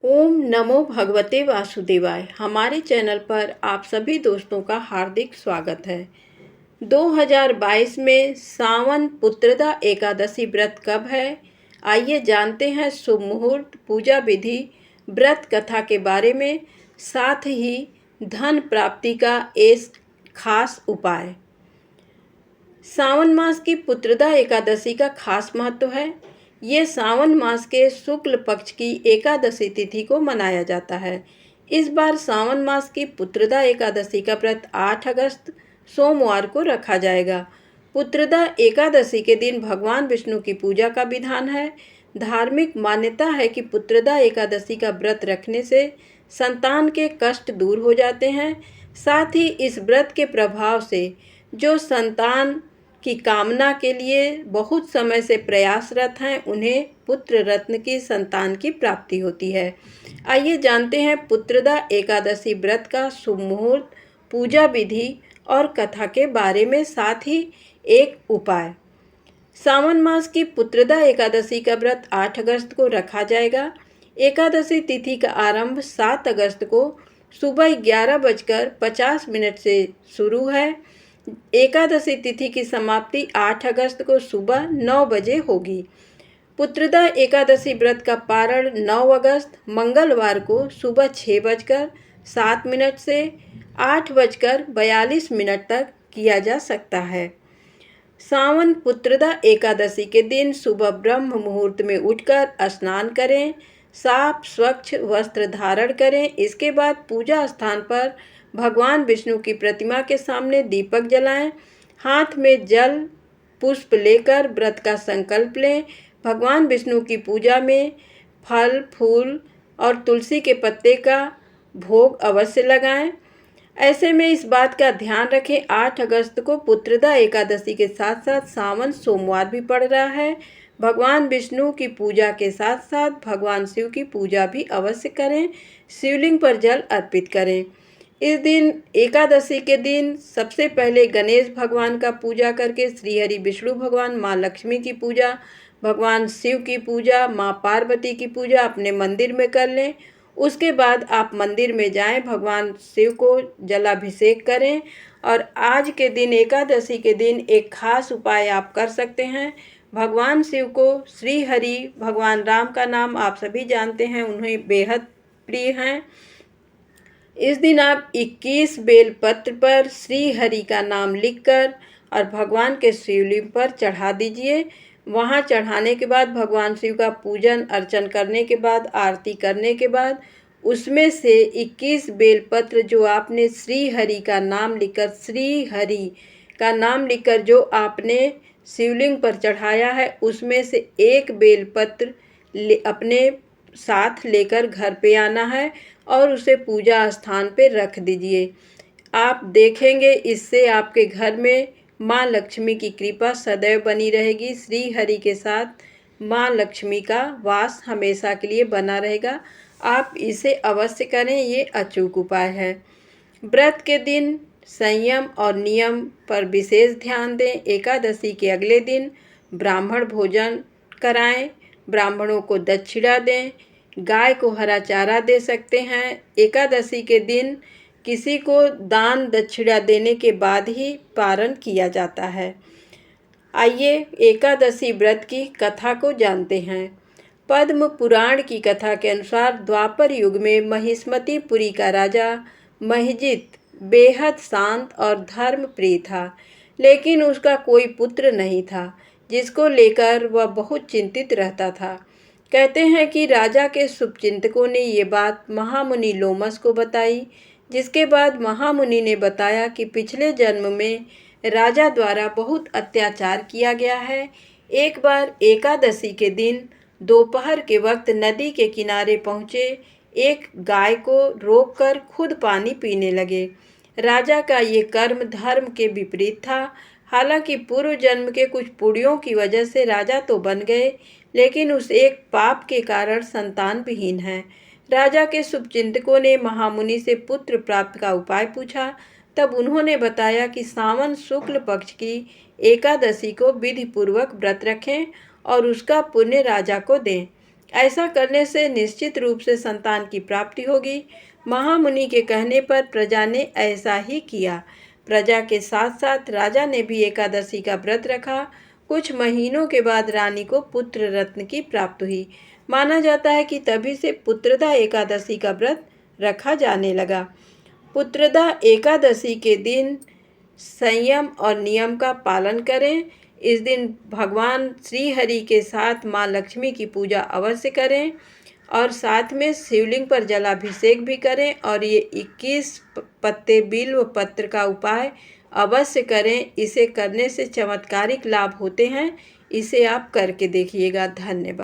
ओम नमो भगवते वासुदेवाय। हमारे चैनल पर आप सभी दोस्तों का हार्दिक स्वागत है। 2022 में सावन पुत्रदा एकादशी व्रत कब है? आइए जानते हैं शुभ मुहूर्त, पूजा विधि, व्रत कथा के बारे में, साथ ही धन प्राप्ति का एक खास उपाय। सावन मास की पुत्रदा एकादशी का खास महत्व है। ये सावन मास के शुक्ल पक्ष की एकादशी तिथि को मनाया जाता है। इस बार सावन मास की पुत्रदा एकादशी का व्रत 8 अगस्त सोमवार को रखा जाएगा। पुत्रदा एकादशी के दिन भगवान विष्णु की पूजा का विधान है। धार्मिक मान्यता है कि पुत्रदा एकादशी का व्रत रखने से संतान के कष्ट दूर हो जाते हैं। साथ ही इस व्रत के प्रभाव से जो संतान की कामना के लिए बहुत समय से प्रयासरत हैं, उन्हें पुत्र रत्न की संतान की प्राप्ति होती है। आइए जानते हैं पुत्रदा एकादशी व्रत का शुभ मुहूर्त, पूजा विधि और कथा के बारे में, साथ ही एक उपाय। सावन मास की पुत्रदा एकादशी का व्रत 8 अगस्त को रखा जाएगा। एकादशी तिथि का आरंभ 7 अगस्त को सुबह 11:50 से शुरू है। एकादशी तिथि की समाप्ति 8 अगस्त को सुबह 9 बजे होगी। पुत्रदा एकादशी व्रत का पारण 9 अगस्त मंगलवार को सुबह 6:07 से 8:42 तक किया जा सकता है। सावन पुत्रदा एकादशी के दिन सुबह ब्रह्म मुहूर्त में उठकर स्नान करें, साफ स्वच्छ वस्त्र धारण करें। इसके बाद पूजा स्थान पर भगवान विष्णु की प्रतिमा के सामने दीपक जलाएं। हाथ में जल पुष्प लेकर व्रत का संकल्प लें। भगवान विष्णु की पूजा में फल, फूल और तुलसी के पत्ते का भोग अवश्य लगाएं। ऐसे में इस बात का ध्यान रखें, 8 अगस्त को पुत्रदा एकादशी के साथ साथ सावन सोमवार भी पड़ रहा है। भगवान विष्णु की पूजा के साथ साथ भगवान शिव की पूजा भी अवश्य करें। शिवलिंग पर जल अर्पित करें। इस दिन एकादशी के दिन सबसे पहले गणेश भगवान का पूजा करके श्रीहरि विष्णु भगवान, माँ लक्ष्मी की पूजा, भगवान शिव की पूजा, माँ पार्वती की पूजा अपने मंदिर में कर लें। उसके बाद आप मंदिर में जाएं, भगवान शिव को जलाभिषेक करें। और आज के दिन एकादशी के दिन एक खास उपाय आप कर सकते हैं। भगवान शिव को श्री हरि, भगवान राम का नाम आप सभी जानते हैं, उन्हें बेहद प्रिय हैं। इस दिन आप 21 बेलपत्र पर श्री हरि का नाम लिखकर और भगवान के शिवलिंग पर चढ़ा दीजिए। वहाँ चढ़ाने के बाद भगवान शिव का पूजन अर्चन करने के बाद, आरती करने के बाद, उसमें से 21 बेलपत्र जो आपने श्री हरि का नाम लिखकर, श्री हरि का नाम लिखकर जो आपने शिवलिंग पर चढ़ाया है, उसमें से एक बेलपत्र अपने साथ लेकर घर पे आना है और उसे पूजा स्थान पे रख दीजिए। आप देखेंगे इससे आपके घर में माँ लक्ष्मी की कृपा सदैव बनी रहेगी। श्री हरि के साथ माँ लक्ष्मी का वास हमेशा के लिए बना रहेगा। आप इसे अवश्य करें, ये अचूक उपाय है। व्रत के दिन संयम और नियम पर विशेष ध्यान दें। एकादशी के अगले दिन ब्राह्मण भोजन कराएं, ब्राह्मणों को दक्षिणा दें, गाय को हरा चारा दे सकते हैं। एकादशी के दिन किसी को दान दक्षिणा देने के बाद ही पारण किया जाता है। आइए एकादशी व्रत की कथा को जानते हैं। पद्म पुराण की कथा के अनुसार द्वापर युग में महिष्मतिपुरी का राजा महिजित बेहद शांत और धर्म प्रिय था, लेकिन उसका कोई पुत्र नहीं था, जिसको लेकर वह बहुत चिंतित रहता था। कहते हैं कि राजा के शुभचिंतकों ने ये बात महामुनि लोमस को बताई, जिसके बाद महामुनि ने बताया कि पिछले जन्म में राजा द्वारा बहुत अत्याचार किया गया है। एक बार एकादशी के दिन दोपहर के वक्त नदी के किनारे पहुँचे एक गाय को रोककर खुद पानी पीने लगे। राजा का ये कर्म धर्म के विपरीत था। हालांकि पूर्व जन्म के कुछ पुण्यों की वजह से राजा तो बन गए, लेकिन उस एक पाप के कारण संतान विहीन है। राजा के शुभचिंतकों ने महामुनि से पुत्र प्राप्त का उपाय पूछा। तब उन्होंने बताया कि सावन शुक्ल पक्ष की एकादशी को विधि पूर्वक व्रत रखें और उसका पुण्य राजा को दें। ऐसा करने से निश्चित रूप से संतान की प्राप्ति होगी। महामुनि के कहने पर प्रजा ने ऐसा ही किया। प्रजा के साथ साथ राजा ने भी एकादशी का व्रत रखा। कुछ महीनों के बाद रानी को पुत्र रत्न की प्राप्ति हुई। माना जाता है कि तभी से पुत्रदा एकादशी का व्रत रखा जाने लगा। पुत्रदा एकादशी के दिन संयम और नियम का पालन करें। इस दिन भगवान श्री हरि के साथ माँ लक्ष्मी की पूजा अवश्य करें और साथ में शिवलिंग पर जलाभिषेक भी करें और ये 21 पत्ते बिल्व पत्र का उपाय अवश्य करें। इसे करने से चमत्कारिक लाभ होते हैं। इसे आप करके देखिएगा। धन्यवाद।